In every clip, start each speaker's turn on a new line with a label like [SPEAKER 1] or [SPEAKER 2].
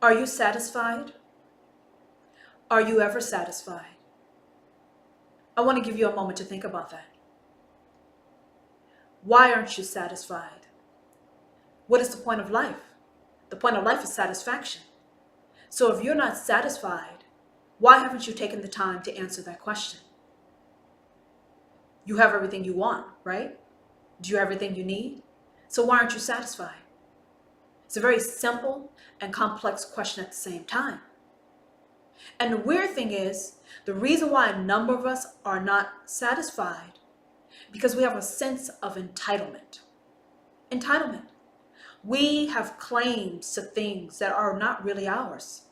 [SPEAKER 1] Are you satisfied? Are you ever satisfied? I want to give you a moment to think about that. Why aren't you satisfied? What is the point of life? The point of life is satisfaction. So if you're not satisfied, why haven't you taken the time to answer that question? You have everything you want, right? Do you have everything you need? So why aren't you satisfied? It's a very simple and complex question at the same time. And the weird thing is, the reason why a number of us are not satisfied, because we have a sense of entitlement. Entitlement. We have claims to things that are not really ours.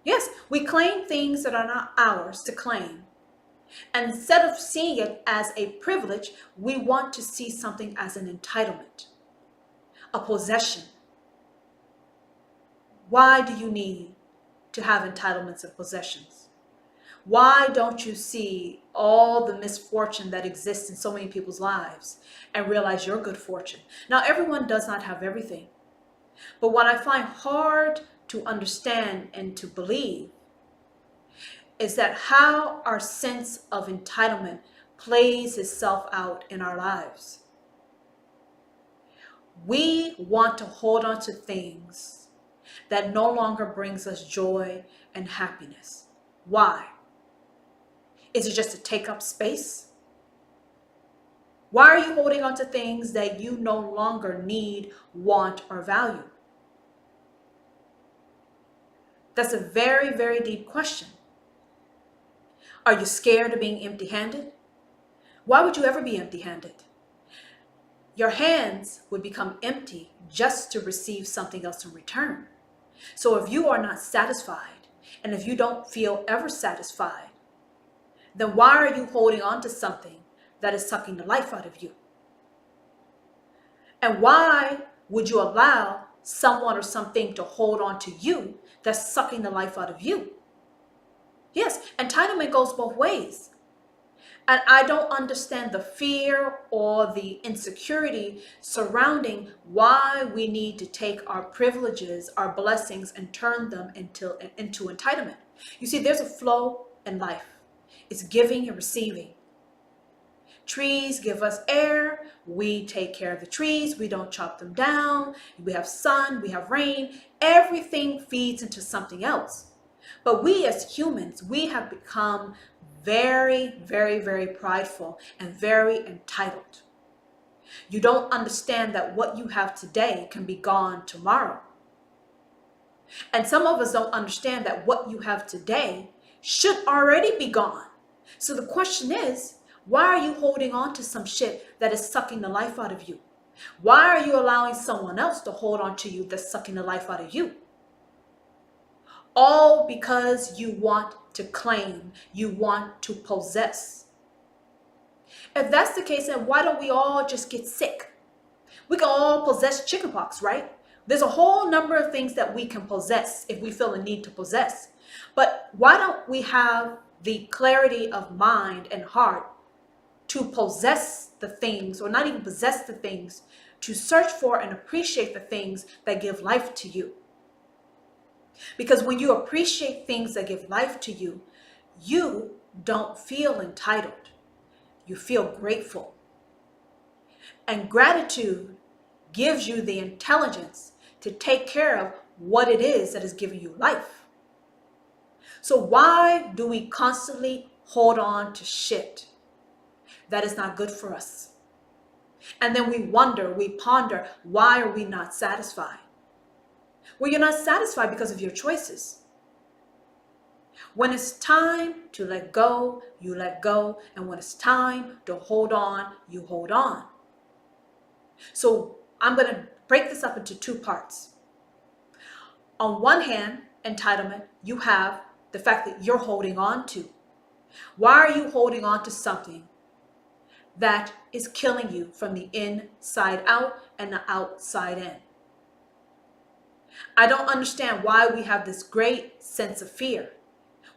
[SPEAKER 1] Yes, we claim things that are not ours to claim. And instead of seeing it as a privilege, we want to see something as an entitlement, a possession. Why do you need to have entitlements and possessions? Why don't you see all the misfortune that exists in so many people's lives and realize your good fortune? Now, everyone does not have everything. But what I find hard to understand and to believe is that how our sense of entitlement plays itself out in our lives. We want to hold on to things that no longer brings us joy and happiness. Why? Is it just to take up space? Why are you holding on to things that you no longer need, want, or value? That's a very, very deep question. Are you scared of being empty-handed? Why would you ever be empty-handed? Your hands would become empty just to receive something else in return. So if you are not satisfied, and if you don't feel ever satisfied, then why are you holding on to something that is sucking the life out of you? And why would you allow someone or something to hold on to you that's sucking the life out of you? Yes, entitlement goes both ways. And I don't understand the fear or the insecurity surrounding why we need to take our privileges, our blessings, and turn them into entitlement. You see, there's a flow in life. It's giving and receiving. Trees give us air. We take care of the trees. We don't chop them down. We have sun. We have rain. Everything feeds into something else. But we as humans, we have become very, very, very prideful and very entitled. You don't understand that what you have today can be gone tomorrow. And some of us don't understand that what you have today should already be gone. So the question is, why are you holding on to some shit that is sucking the life out of you? Why are you allowing someone else to hold on to you that's sucking the life out of you? All because you want to claim, you want to possess. If that's the case, then why don't we all just get sick? We can all possess chickenpox, right? There's a whole number of things that we can possess if we feel a need to possess. But why don't we have the clarity of mind and heart to possess the things, or not even possess the things, to search for and appreciate the things that give life to you? Because when you appreciate things that give life to you, you don't feel entitled. You feel grateful. And gratitude gives you the intelligence to take care of what it is that is giving you life. So why do we constantly hold on to shit that is not good for us? And then we wonder, we ponder, why are we not satisfied? Well, you're not satisfied because of your choices. When it's time to let go, you let go. And when it's time to hold on, you hold on. So I'm going to break this up into two parts. On one hand, entitlement, you have the fact that you're holding on to. Why are you holding on to something that is killing you from the inside out and the outside in? I don't understand why we have this great sense of fear.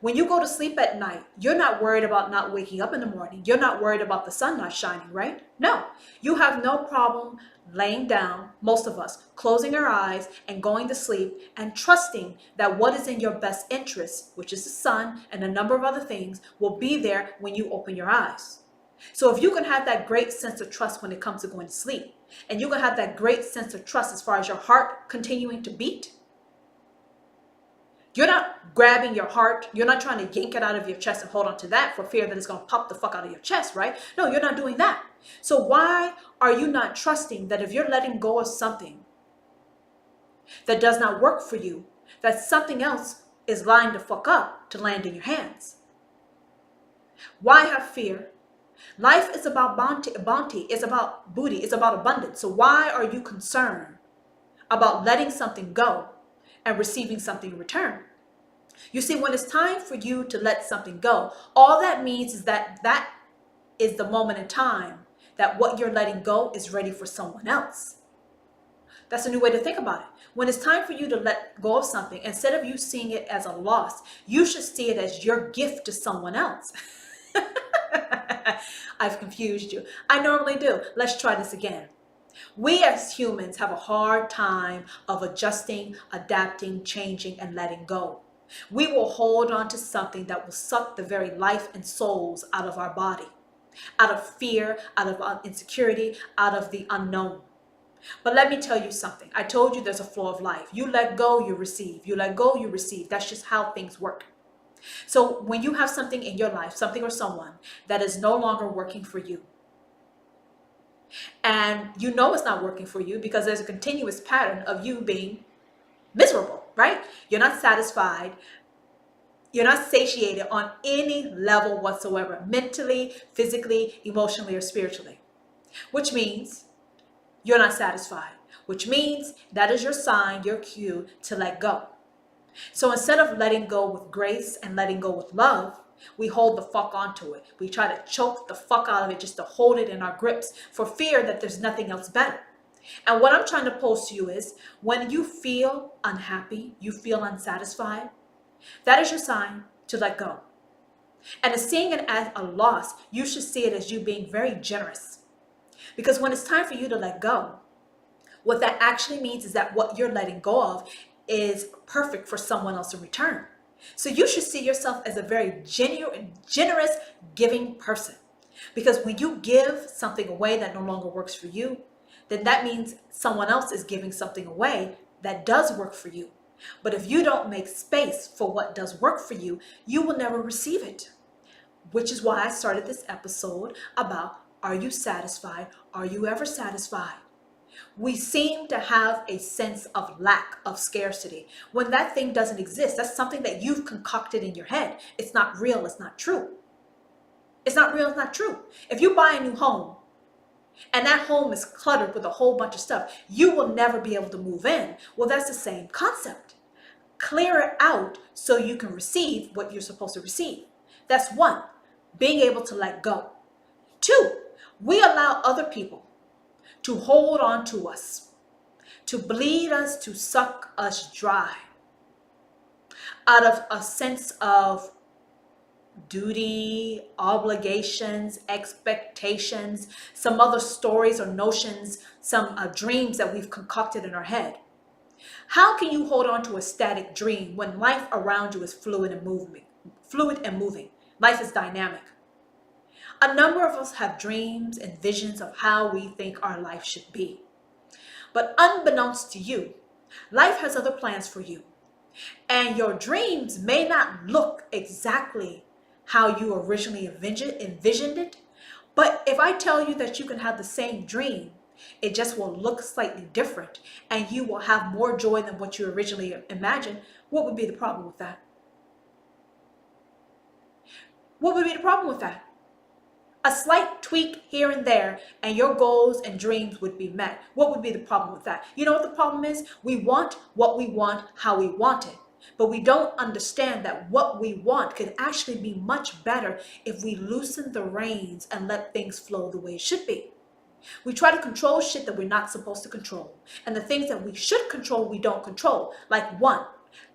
[SPEAKER 1] When you go to sleep at night, you're not worried about not waking up in the morning. You're not worried about the sun not shining, right? No, you have no problem laying down, most of us, closing our eyes and going to sleep and trusting that what is in your best interest, which is the sun and a number of other things, will be there when you open your eyes. So if you can have that great sense of trust when it comes to going to sleep, and you can have that great sense of trust as far as your heart continuing to beat, you're not grabbing your heart. You're not trying to yank it out of your chest and hold on to that for fear that it's going to pop the fuck out of your chest, right? No, you're not doing that. So why are you not trusting that if you're letting go of something that does not work for you, that something else is lined the fuck up to land in your hands? Why have fear? Life is about bounty, it's about booty, it's about abundance. So why are you concerned about letting something go and receiving something in return? You see, when it's time for you to let something go, all that means is that is the moment in time that what you're letting go is ready for someone else. That's a new way to think about it. When it's time for you to let go of something, instead of you seeing it as a loss, you should see it as your gift to someone else. I've confused you. I normally do. Let's try this again. We as humans have a hard time of adjusting, adapting, changing, and letting go. We will hold on to something that will suck the very life and souls out of our body, out of fear, out of insecurity, out of the unknown. But let me tell you something. I told you there's a flow of life. You let go, you receive. You let go, you receive. That's just how things work. So when you have something in your life, something or someone that is no longer working for you, and you know it's not working for you because there's a continuous pattern of you being miserable, right? You're not satisfied. You're not satiated on any level whatsoever, mentally, physically, emotionally, or spiritually, which means you're not satisfied, which means that is your sign, your cue to let go. So instead of letting go with grace and letting go with love, we hold the fuck onto it. We try to choke the fuck out of it just to hold it in our grips for fear that there's nothing else better. And what I'm trying to pose to you is when you feel unhappy, you feel unsatisfied, that is your sign to let go. And instead of seeing it as a loss, you should see it as you being very generous. Because when it's time for you to let go, what that actually means is that what you're letting go of is perfect for someone else in return. So you should see yourself as a very generous, giving person. Because when you give something away that no longer works for you, then that means someone else is giving something away that does work for you. But if you don't make space for what does work for you, you will never receive it. Which is why I started this episode about, are you satisfied? Are you ever satisfied? We seem to have a sense of lack, of scarcity. When that thing doesn't exist, that's something that you've concocted in your head. It's not real, it's not true. It's not real, it's not true. If you buy a new home, and that home is cluttered with a whole bunch of stuff, you will never be able to move in. Well, that's the same concept. Clear it out so you can receive what you're supposed to receive. That's one, being able to let go. Two, we allow other people to hold on to us, to bleed us, to suck us dry out of a sense of duty, obligations, expectations, some other stories or notions, some dreams that we've concocted in our head. How can you hold on to a static dream when life around you is fluid and moving? Life is dynamic. A number of us have dreams and visions of how we think our life should be. But unbeknownst to you, life has other plans for you. And your dreams may not look exactly how you originally envisioned it. But if I tell you that you can have the same dream, it just will look slightly different and you will have more joy than what you originally imagined, what would be the problem with that? What would be the problem with that? A slight tweak here and there and your goals and dreams would be met. What would be the problem with that? You know what the problem is? We want what we want, how we want it. But we don't understand that what we want could actually be much better if we loosen the reins and let things flow the way it should be. We try to control shit that we're not supposed to control. And the things that we should control, we don't control. Like one,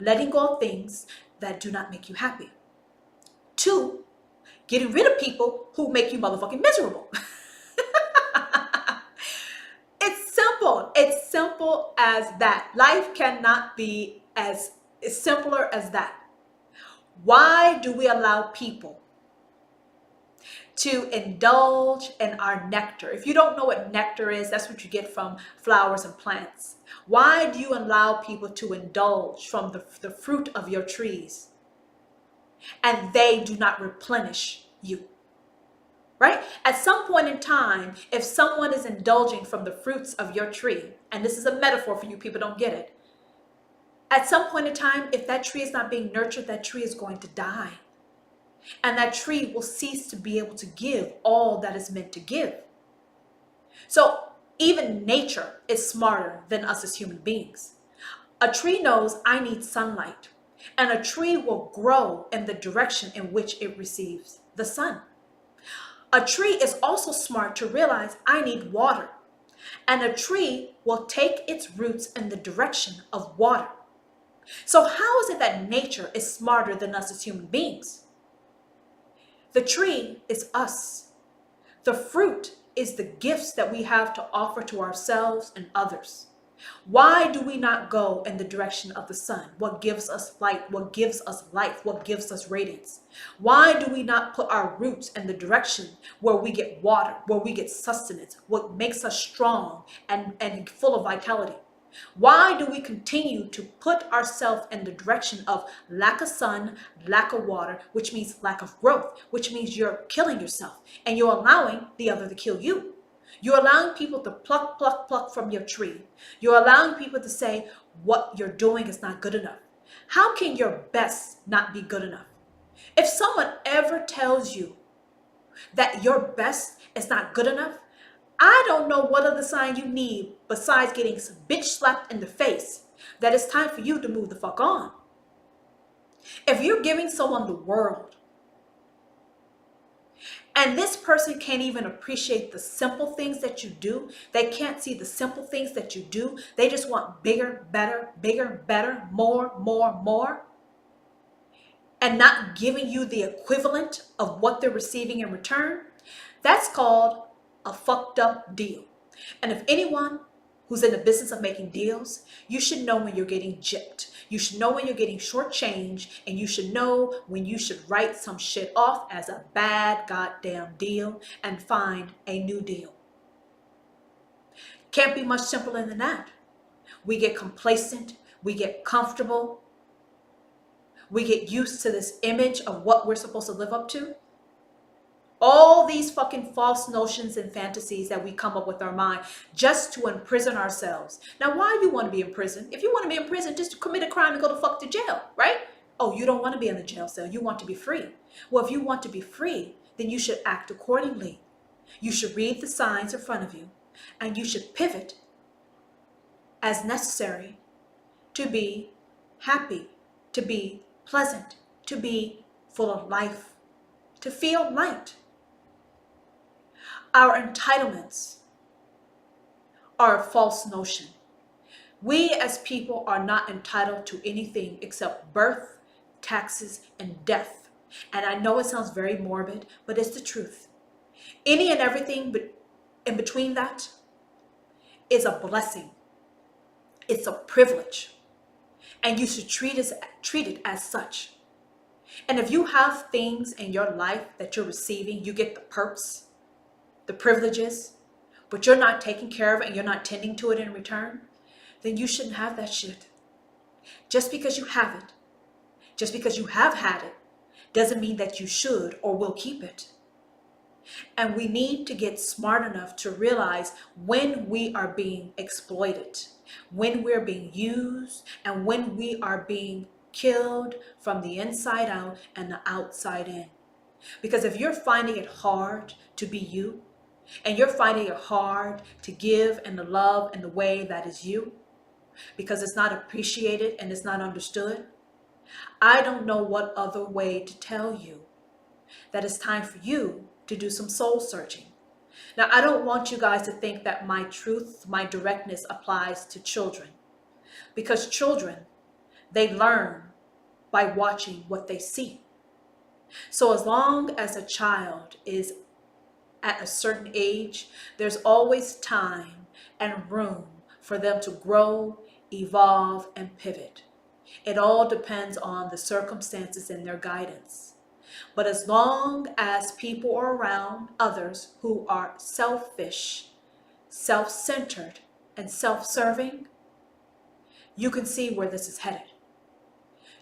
[SPEAKER 1] letting go of things that do not make you happy. to getting rid of people who make you motherfucking miserable. It's simple. It's simple as that. Life cannot be as simpler as that. Why do we allow people to indulge in our nectar? If you don't know what nectar is, that's what you get from flowers and plants. Why do you allow people to indulge from the fruit of your trees and they do not replenish you? Right? At some point in time, if someone is indulging from the fruits of your tree, and this is a metaphor for you people don't get it, at some point in time, if that tree is not being nurtured, that tree is going to die. And that tree will cease to be able to give all that is meant to give. So even nature is smarter than us as human beings. A tree knows I need sunlight, and a tree will grow in the direction in which it receives the sun. A tree is also smart to realize I need water, and a tree will take its roots in the direction of water. So how is it that nature is smarter than us as human beings? The tree is us. The fruit is the gifts that we have to offer to ourselves and others. Why do we not go in the direction of the sun? What gives us light? What gives us life? What gives us radiance? Why do we not put our roots in the direction where we get water, where we get sustenance, what makes us strong and full of vitality? Why do we continue to put ourselves in the direction of lack of sun, lack of water, which means lack of growth, which means you're killing yourself and you're allowing the other to kill you? You're allowing people to pluck, pluck, pluck from your tree. You're allowing people to say what you're doing is not good enough. How can your best not be good enough? If someone ever tells you that your best is not good enough, I don't know what other sign you need besides getting some bitch slapped in the face that it's time for you to move the fuck on. If you're giving someone the world and this person can't even appreciate the simple things that you do, they can't see the simple things that you do, they just want bigger, better, more, and not giving you the equivalent of what they're receiving in return, that's called a fucked up deal. And if anyone who's in the business of making deals, you should know when you're getting gypped. You should know when you're getting shortchanged, and you should know when you should write some shit off as a bad goddamn deal and find a new deal. Can't be much simpler than that. We get complacent, we get comfortable, we get used to this image of what we're supposed to live up to. All these fucking false notions and fantasies that we come up with our mind just to imprison ourselves. Now, why do you want to be in prison? If you want to be in prison, just commit a crime and go the fuck to jail, right? Oh, you don't want to be in the jail cell. You want to be free. Well, if you want to be free, then you should act accordingly. You should read the signs in front of you, and you should pivot as necessary to be happy, to be pleasant, to be full of life, to feel light. Our entitlements are a false notion. We as people are not entitled to anything except birth, taxes, and death. And I know it sounds very morbid, but it's the truth. Any and everything in between that is a blessing. It's a privilege. And you should treat it as such. And if you have things in your life that you're receiving, you get the perks, the privileges, but you're not taking care of it and you're not tending to it in return, then you shouldn't have that shit. Just because you have it, just because you have had it, doesn't mean that you should or will keep it. And we need to get smart enough to realize when we are being exploited, when we're being used, and when we are being killed from the inside out and the outside in. Because if you're finding it hard to be you, and you're finding it hard to give and to love in the way that is you, because it's not appreciated and it's not understood, I don't know what other way to tell you that it's time for you to do some soul searching. Now, I don't want you guys to think that my truth, my directness applies to children, because children, they learn by watching what they see. So as long as a child is at a certain age, there's always time and room for them to grow, evolve, and pivot. It all depends on the circumstances and their guidance. But as long as people are around others who are selfish, self-centered, and self-serving, you can see where this is headed.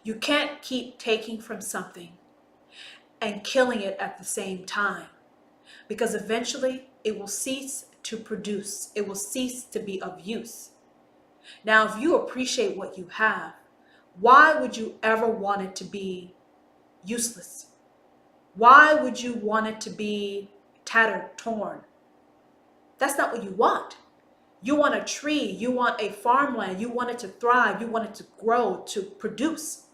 [SPEAKER 1] You can't keep taking from something and killing it at the same time, because eventually it will cease to produce. It will cease to be of use. Now, if you appreciate what you have, why would you ever want it to be useless? Why would you want it to be tattered, torn? That's not what you want. You want a tree, you want a farmland, you want it to thrive, you want it to grow, to produce.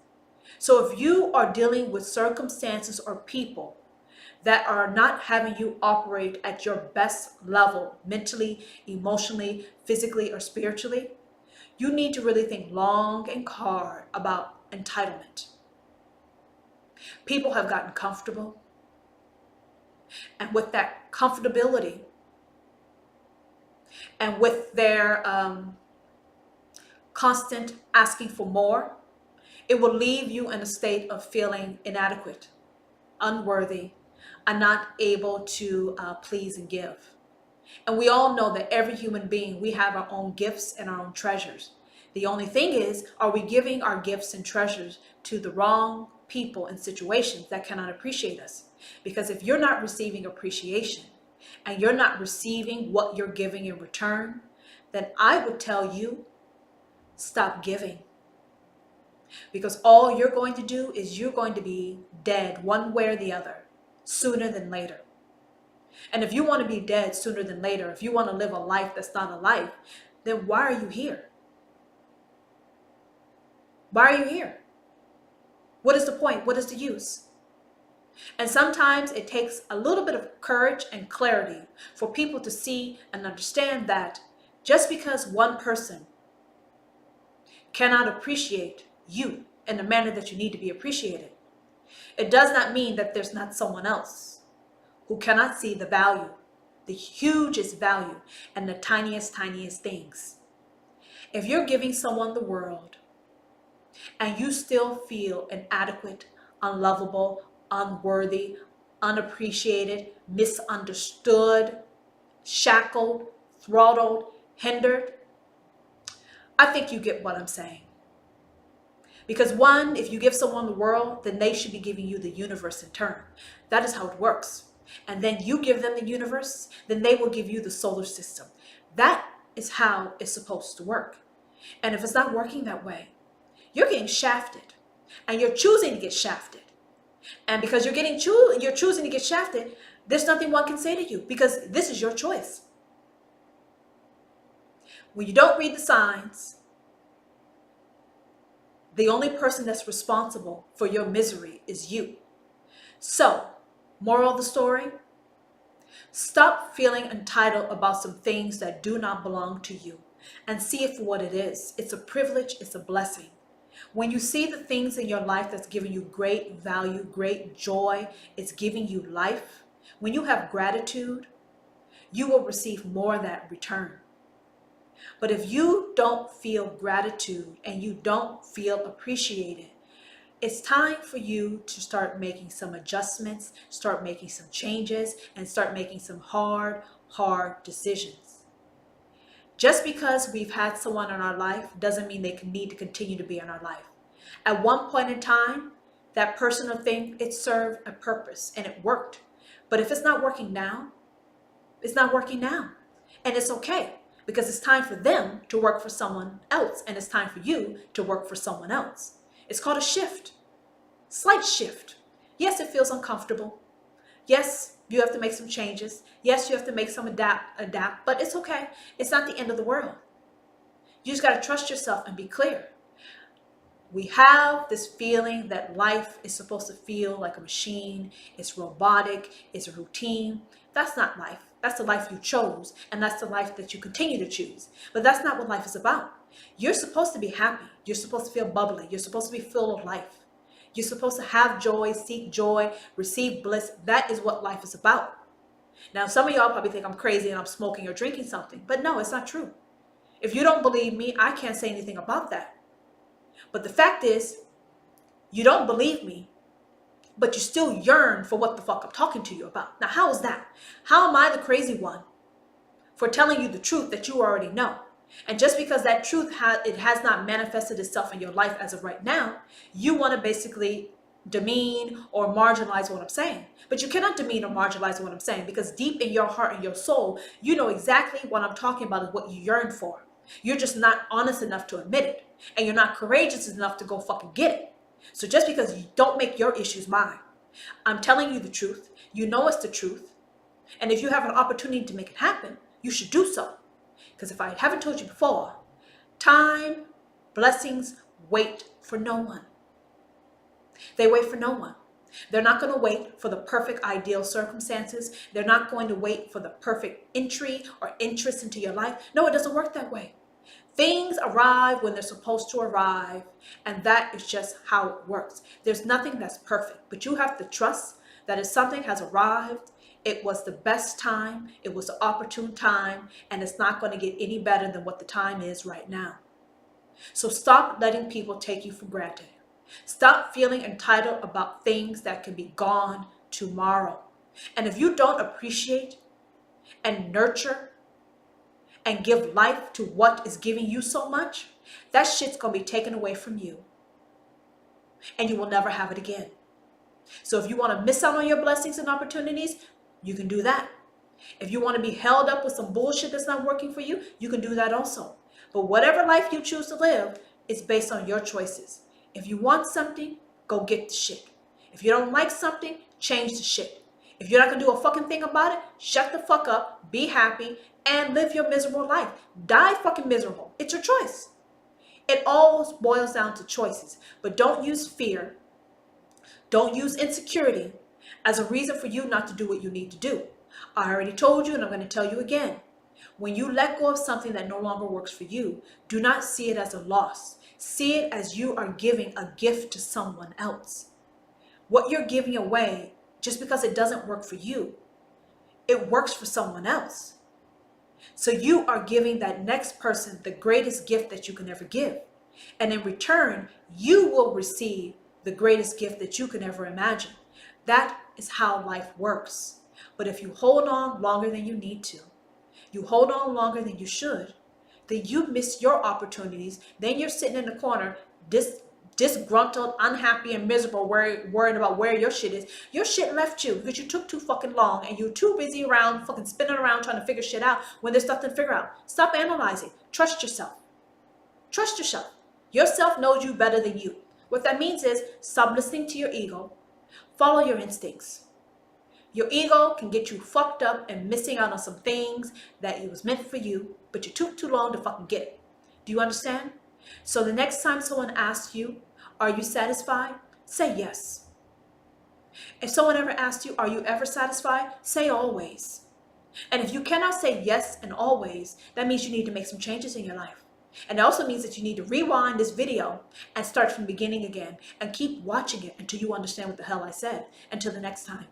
[SPEAKER 1] So if you are dealing with circumstances or people that are not having you operate at your best level, mentally, emotionally, physically, or spiritually, you need to really think long and hard about entitlement. People have gotten comfortable, and with that comfortability and with their constant asking for more, it will leave you in a state of feeling inadequate, unworthy, and not able to please and give. And we all know that every human being, we have our own gifts and our own treasures. The only thing is, are we giving our gifts and treasures to the wrong people and situations that cannot appreciate us? Because if you're not receiving appreciation and you're not receiving what you're giving in return, then I would tell you, stop giving. Because all you're going to do is you're going to be dead one way or the other, sooner than later. And if you want to be dead sooner than later, if you want to live a life that's not a life, then why are you here? Why are you here? What is the point? What is the use? And sometimes it takes a little bit of courage and clarity for people to see and understand that just because one person cannot appreciate you in the manner that you need to be appreciated, it does not mean that there's not someone else who cannot see the value, the hugest value, and the tiniest things. If you're giving someone the world and you still feel inadequate, unlovable, unworthy, unappreciated, misunderstood, shackled, throttled, hindered, I think you get what I'm saying. Because one, if you give someone the world, then they should be giving you the universe in turn. That is how it works. And then you give them the universe, then they will give you the solar system. That is how it's supposed to work. And if it's not working that way, you're getting shafted. And you're choosing to get shafted. And because you're choosing to get shafted, there's nothing one can say to you, because this is your choice. When you don't read the signs, the only person that's responsible for your misery is you. So, moral of the story, stop feeling entitled about some things that do not belong to you and see it for what it is. It's a privilege, it's a blessing. When you see the things in your life that's giving you great value, great joy, it's giving you life, when you have gratitude, you will receive more of that return. But if you don't feel gratitude and you don't feel appreciated, it's time for you to start making some adjustments, start making some changes, and start making some hard decisions. Just because we've had someone in our life doesn't mean they need to continue to be in our life. At one point in time, that person or thing, it served a purpose and it worked. But if it's not working now, it's not working now. And it's okay, because it's time for them to work for someone else, and it's time for you to work for someone else. It's called a shift, slight shift. Yes, it feels uncomfortable. Yes, you have to make some changes. Yes, you have to make some adapt, but it's okay. It's not the end of the world. You just got to trust yourself and be clear. We have this feeling that life is supposed to feel like a machine. It's robotic. It's a routine. That's not life. That's the life you chose, and that's the life that you continue to choose. But that's not what life is about. You're supposed to be happy. You're supposed to feel bubbly. You're supposed to be full of life. You're supposed to have joy, seek joy, receive bliss. That is what life is about. Now, some of y'all probably think I'm crazy and I'm smoking or drinking something, but no, it's not true. If you don't believe me, I can't say anything about that. But the fact is, you don't believe me, but you still yearn for what the fuck I'm talking to you about. Now, how is that? How am I the crazy one for telling you the truth that you already know? And just because that truth has not manifested itself in your life as of right now, you want to basically demean or marginalize what I'm saying. But you cannot demean or marginalize what I'm saying, because deep in your heart and your soul, you know exactly what I'm talking about is what you yearn for. You're just not honest enough to admit it. And you're not courageous enough to go fucking get it. So just because you don't make your issues mine, I'm telling you the truth. You know it's the truth. And if you have an opportunity to make it happen, you should do so. Because if I haven't told you before, time, blessings wait for no one. They wait for no one. They're not going to wait for the perfect ideal circumstances. They're not going to wait for the perfect entry or interest into your life. No, it doesn't work that way. Things arrive when they're supposed to arrive, and that is just how it works. There's nothing that's perfect, but you have to trust that if something has arrived, it was the best time, it was the opportune time, and it's not going to get any better than what the time is right now. So stop letting people take you for granted. Stop feeling entitled about things that can be gone tomorrow. And if you don't appreciate and nurture and give life to what is giving you so much, that shit's going to be taken away from you. And you will never have it again. So if you want to miss out on your blessings and opportunities, you can do that. If you want to be held up with some bullshit that's not working for you, you can do that also. But whatever life you choose to live is based on your choices. If you want something, go get the shit. If you don't like something, change the shit. If you're not going to do a fucking thing about it, shut the fuck up, be happy, and live your miserable life. Die fucking miserable. It's your choice. It all boils down to choices. But don't use fear. Don't use insecurity as a reason for you not to do what you need to do. I already told you, and I'm going to tell you again. When you let go of something that no longer works for you, do not see it as a loss. See it as you are giving a gift to someone else. What you're giving away, just because it doesn't work for you, it works for someone else. So you are giving that next person the greatest gift that you can ever give. And in return, you will receive the greatest gift that you can ever imagine. That is how life works. But if you hold on longer than you need to, you hold on longer than you should, then you miss your opportunities. Then you're sitting in the corner, disgruntled, unhappy, and miserable, worried about where your shit is. Your shit left you because you took too fucking long and you're too busy around fucking spinning around trying to figure shit out when there's nothing to figure out. Stop analyzing. Trust yourself. Trust yourself. Yourself knows you better than you. What that means is stop listening to your ego. Follow your instincts. Your ego can get you fucked up and missing out on some things that it was meant for you, but you took too long to fucking get it. Do you understand? So the next time someone asks you, are you satisfied? Say yes. If someone ever asks you, are you ever satisfied? Say always. And if you cannot say yes and always, that means you need to make some changes in your life. And it also means that you need to rewind this video and start from the beginning again and keep watching it until you understand what the hell I said. Until the next time.